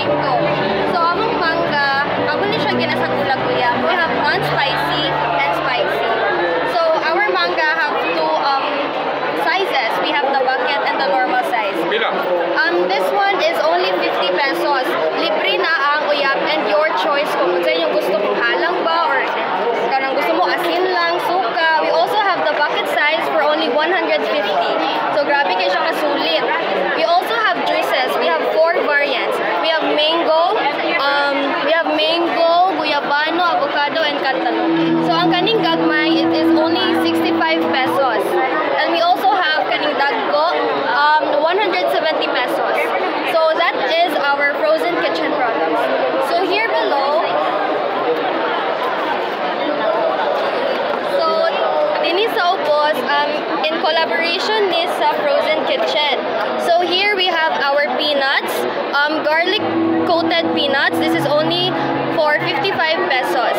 mango. So among manga, amo ni siya ginasagulag-uyab. We have non-spicy and spicy. So our manga have two sizes. We have the bucket and the normal size. This one is only 50 pesos. Libre na ang uyab and your choice kung sa inyong gusto kung halang ba or kanang gusto mo asin lang, suka. We also have the bucket size for only 150. So grabe kayo siya kasulit. We also have juices. We have 4 variants. We have mango, guyabano, avocado, and cantaloupe. So ang kaning gagmay, it is only 65 pesos. And we also have kaning dagko, 170 pesos. So that is our frozen kitchen products. So here below, Dini sa Upos, in collaboration ni sa Frozen Kitchen. So here we have our peanuts, garlic coated peanuts. This is only for 55 pesos.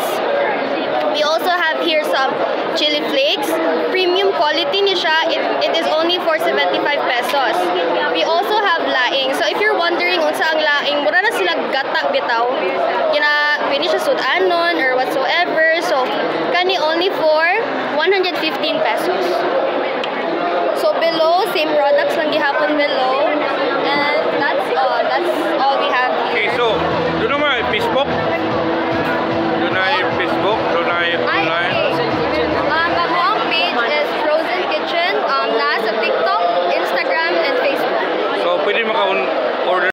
We also have here some chili flakes. Premium quality ni siya. It is only for 75 pesos. We also have laing. So if you're wondering unsa ang laing, mura na sila gata bitaw. Pwede siya sudanon or whatsoever. So kani only for 115 pesos. So below, same products lang gihapon below.